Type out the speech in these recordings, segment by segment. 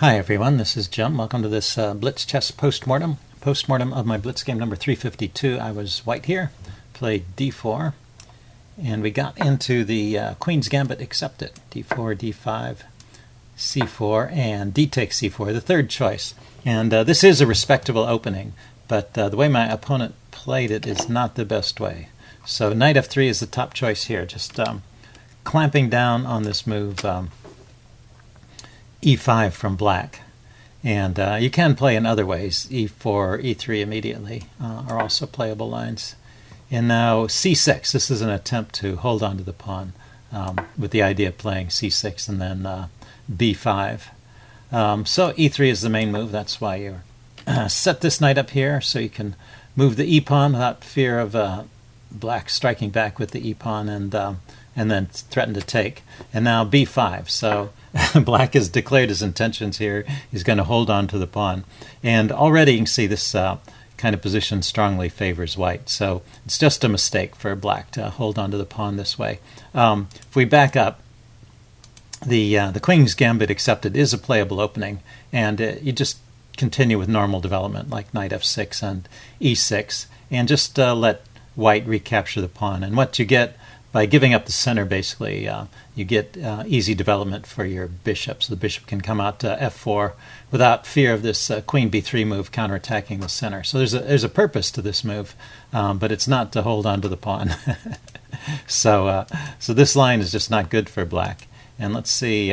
Hi everyone, this is Jim. Welcome to this Blitz chess postmortem of my Blitz game number 352. I was white here, played d4, and we got into the Queen's Gambit accepted. d4, d5, c4, and d takes c4, the third choice. And this is a respectable opening, but the way my opponent played it is not the best way. So knight f3 is the top choice here, just clamping down on this move e5 from black. And you can play in other ways. e4, e3 immediately are also playable lines. And now c6. This is an attempt to hold on to the pawn with the idea of playing c6 and then b5. So e3 is the main move. That's why you set this knight up here so you can move the e-pawn without fear of black striking back with the e-pawn and then threaten to take. And now b5. So black has declared his intentions here. He's going to hold on to the pawn. And already you can see this kind of position strongly favors white. So it's just a mistake for black to hold on to the pawn this way. If we back up, the Queen's Gambit accepted is a playable opening. And you just continue with normal development like knight f6 and e6. And just let white recapture the pawn. And what you get by giving up the center, basically, you get easy development for your bishop. So the bishop can come out to f4 without fear of this queen b3 move counterattacking the center. So there's a purpose to this move, but it's not to hold on to the pawn. So this line is just not good for black. And let's see,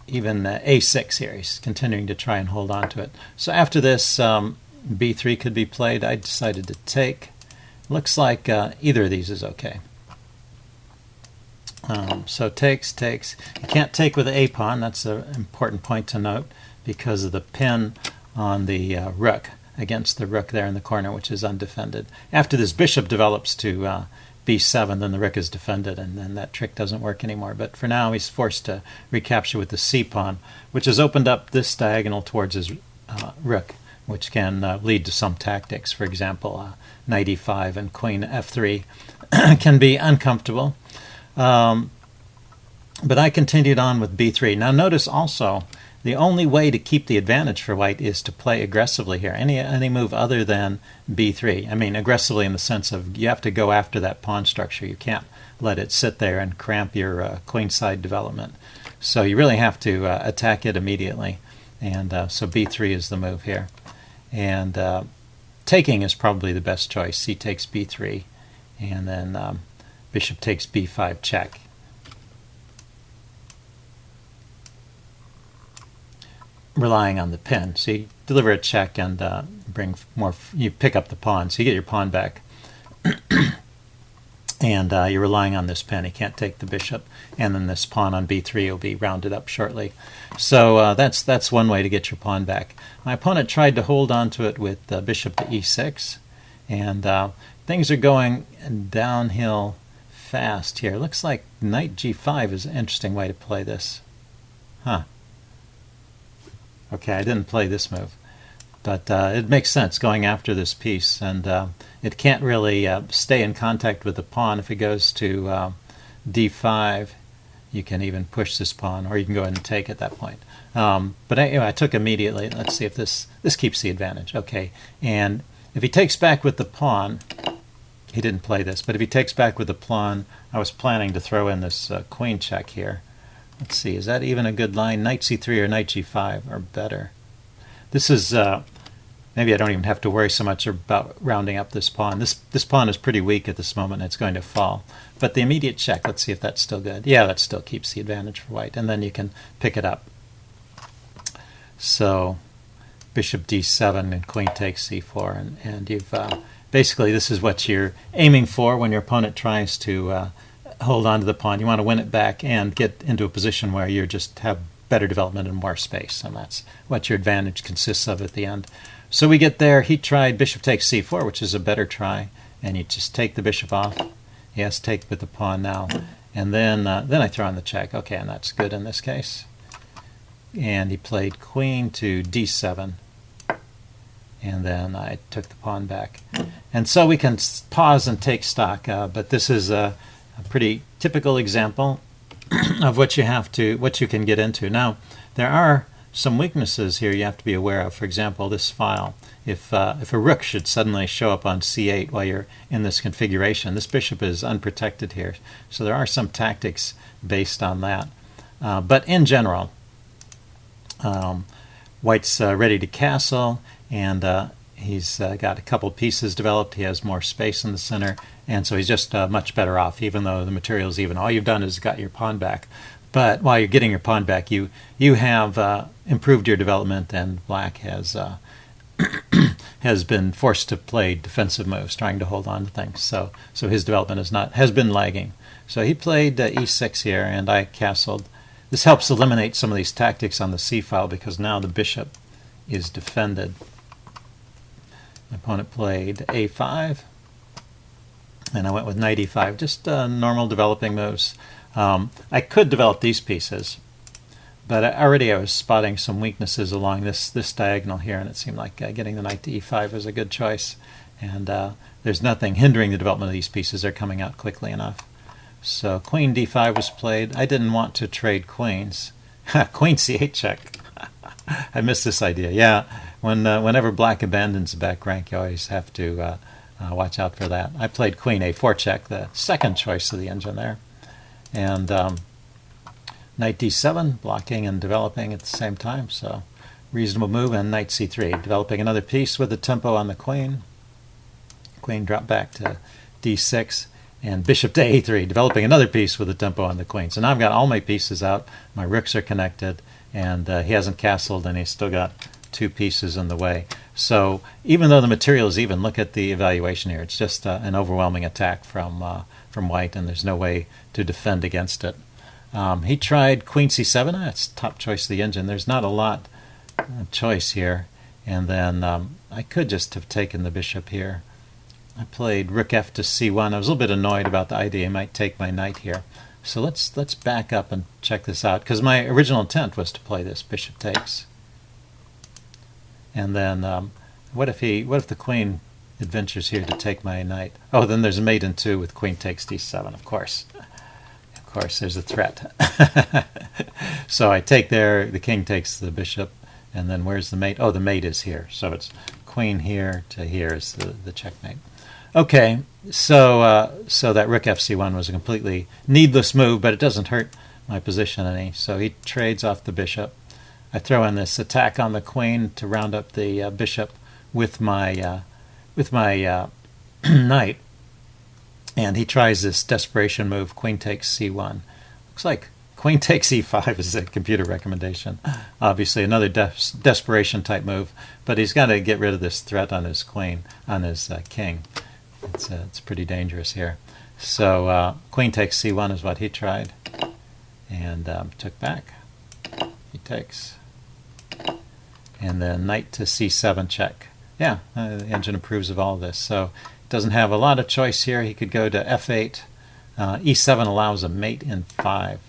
even a6 here. He's continuing to try and hold on to it. So after this, b3 could be played. I decided to take. Looks like either of these is okay. So takes. You can't take with the a-pawn. That's an important point to note because of the pin on the rook against the rook there in the corner, which is undefended. After this bishop develops to b7, then the rook is defended, and then that trick doesn't work anymore. But for now, he's forced to recapture with the c-pawn, which has opened up this diagonal towards his rook, which can lead to some tactics. For example, knight e5 and queen f3 can be uncomfortable. But I continued on with b3. Now notice also, the only way to keep the advantage for white is to play aggressively here. Any move other than b3. I mean aggressively in the sense of you have to go after that pawn structure. You can't let it sit there and cramp your queenside development. So you really have to attack it immediately. And so b3 is the move here. And taking is probably the best choice. C takes b3, and then bishop takes b5 check. Relying on the pin. So you deliver a check and bring more. You pick up the pawn, so you get your pawn back. And you're relying on this pin. He can't take the bishop, and then this pawn on b3 will be rounded up shortly. So that's one way to get your pawn back. My opponent tried to hold on to it with bishop to e6, and things are going downhill fast here. Looks like knight g5 is an interesting way to play this. Huh. Okay, I didn't play this move. But it makes sense going after this piece, and it can't really stay in contact with the pawn. If it goes to d5, you can even push this pawn, or you can go ahead and take at that point. But anyway, I took immediately. Let's see if this keeps the advantage. Okay, and if he takes back with the pawn, he didn't play this, but if he takes back with the pawn, I was planning to throw in this queen check here. Let's see, is that even a good line? Knight c3 or knight g5 are better. This is, maybe I don't even have to worry so much about rounding up this pawn. This pawn is pretty weak at this moment. It's going to fall. But the immediate check, let's see if that's still good. Yeah, that still keeps the advantage for white. And then you can pick it up. So bishop d7 and queen takes c4. And you've basically, this is what you're aiming for when your opponent tries to hold on to the pawn. You want to win it back and get into a position where you just have better development and more space, and that's what your advantage consists of at the end. So we get there. He tried bishop takes c4, which is a better try, and you just take the bishop off. He has to take with the pawn now, and then I throw in the check. Okay, and that's good in this case. And he played queen to d7, and then I took the pawn back. And so we can pause and take stock, but this is a pretty typical example of what you can get into. Now, there are some weaknesses here you have to be aware of. For example, this file. If a rook should suddenly show up on c8 while you're in this configuration, this bishop is unprotected here. So there are some tactics based on that. But in general, White's ready to castle, and he's got a couple pieces developed. He has more space in the center, and so he's just much better off, even though the material's even. All you've done is got your pawn back. But while you're getting your pawn back, you have improved your development, and Black has has been forced to play defensive moves, trying to hold on to things. So his development has been lagging. So he played e6 here, and I castled. This helps eliminate some of these tactics on the c file because now the bishop is defended. My opponent played a5, and I went with knight e5, just normal developing moves. I could develop these pieces, but already I was spotting some weaknesses along this diagonal here, and it seemed like getting the knight to e5 was a good choice. And there's nothing hindering the development of these pieces. They're coming out quickly enough. So queen d5 was played. I didn't want to trade queens. Queen c8 check. I missed this idea. Yeah, whenever Black abandons the back rank, you always have to watch out for that. I played queen a4 check, the second choice of the engine there. And knight d7, blocking and developing at the same time, so reasonable move. And knight c3, developing another piece with the tempo on the queen. Queen dropped back to d6, and bishop to a3, developing another piece with the tempo on the queen. So now I've got all my pieces out, my rooks are connected, and he hasn't castled, and he's still got two pieces in the way. So even though the material is even, look at the evaluation here. It's just an overwhelming attack from White, and there's no way to defend against it. He tried queen c7. That's top choice of the engine. There's not a lot of choice here. And then I could just have taken the bishop here. I played rook f to c1. I was a little bit annoyed about the idea he might take my knight here. So let's back up and check this out, because my original intent was to play this bishop takes. And then what if the queen adventures here to take my knight? Oh, then there's a mate in 2 with queen takes d7, of course. Of course, there's a threat. So I take there, the king takes the bishop, and then where's the mate? Oh, the mate is here. So it's queen here to here is the checkmate. Okay, so that rook fc1 was a completely needless move, but it doesn't hurt my position any. So he trades off the bishop. I throw in this attack on the queen to round up the bishop with my knight, and he tries this desperation move, queen takes c1. Looks like queen takes e5 is a computer recommendation. Obviously another desperation type move, but he's got to get rid of this threat on his queen, on his king. It's pretty dangerous here. So queen takes c1 is what he tried, and took back. He takes, and then knight to c7 check. Yeah, the engine approves of all this. So doesn't have a lot of choice here. He could go to f8. e7 allows a mate in 5.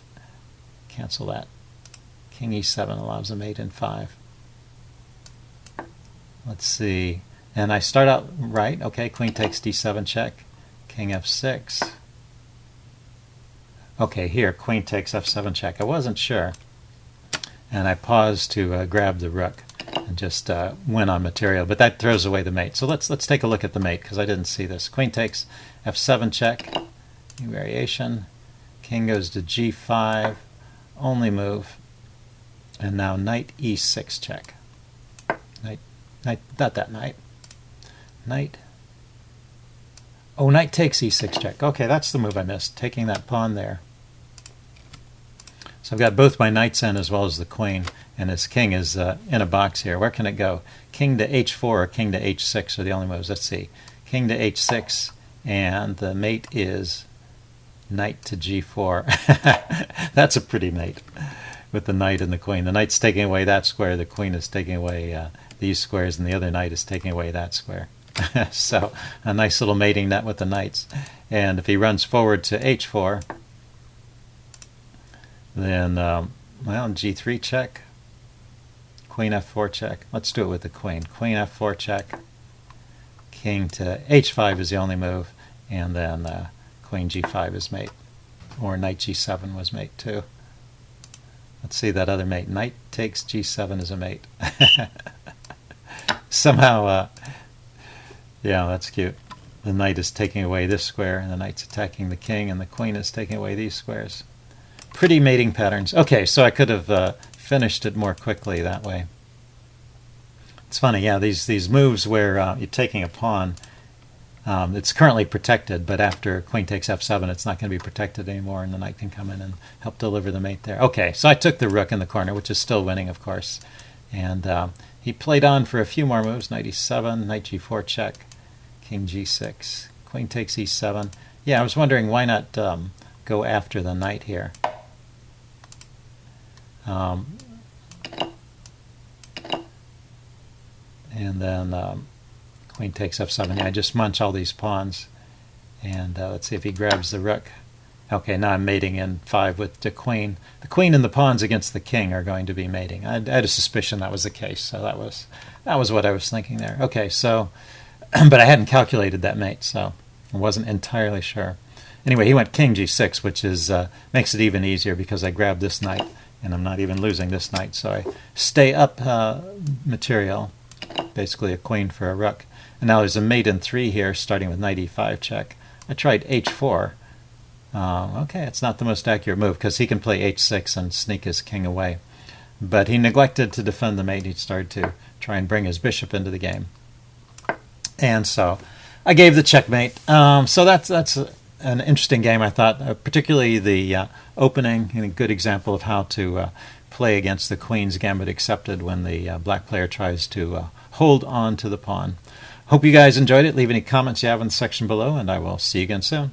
Cancel that. King e7 allows a mate in 5. Let's see. And I start out right. Okay, queen takes d7 check. King f6. Okay, here, queen takes f7 check. I wasn't sure. And I paused to grab the rook and just went on material. But that throws away the mate. So let's take a look at the mate, because I didn't see this. Queen takes f7 check. New variation. King goes to g5. Only move. And now knight e6 check. Knight, not that knight. Knight. Oh, knight takes e6 check. Okay, that's the move I missed, taking that pawn there. So I've got both my knights in as well as the queen, and his king is in a box here. Where can it go? King to h4 or king to h6 are the only moves. Let's see. King to h6, and the mate is knight to g4. That's a pretty mate with the knight and the queen. The knight's taking away that square, the queen is taking away these squares, and the other knight is taking away that square. So a nice little mating net with the knights. And if he runs forward to h4, then well, g3 check, queen f4 check. Let's do it with the queen. Queen f4 check, king to h5 is the only move, and then queen g5 is mate, or knight g7 was mate too. Let's see that other mate. Knight takes g7 as a mate. Somehow, yeah, that's cute. The knight is taking away this square, and the knight's attacking the king, and the queen is taking away these squares. Pretty mating patterns. Okay, so I could have finished it more quickly that way. It's funny, yeah, these moves where you're taking a pawn, it's currently protected, but after queen takes f7, it's not going to be protected anymore, and the knight can come in and help deliver the mate there. Okay, so I took the rook in the corner, which is still winning, of course. And he played on for a few more moves. Knight e7, knight g4 check, king g6, queen takes e7. Yeah, I was wondering why not go after the knight here. And then queen takes f7. Yeah, I just munch all these pawns. And let's see if he grabs the rook. Okay, now I'm mating in 5 with the queen. The queen and the pawns against the king are going to be mating. I had a suspicion that was the case, so that was what I was thinking there. Okay, so, but I hadn't calculated that mate, so I wasn't entirely sure. Anyway, he went king g6, which is makes it even easier because I grabbed this knight, and I'm not even losing this knight, so I stay up material, basically a queen for a rook. And now there's a mate in 3 here, starting with knight e5 check. I tried h4. Okay, it's not the most accurate move because he can play h6 and sneak his king away. But he neglected to defend the mate. He started to try and bring his bishop into the game. And so I gave the checkmate. So that's an interesting game, I thought, particularly the opening, and a good example of how to play against the queen's gambit accepted when the black player tries to hold on to the pawn. Hope you guys enjoyed it. Leave any comments you have in the section below, and I will see you again soon.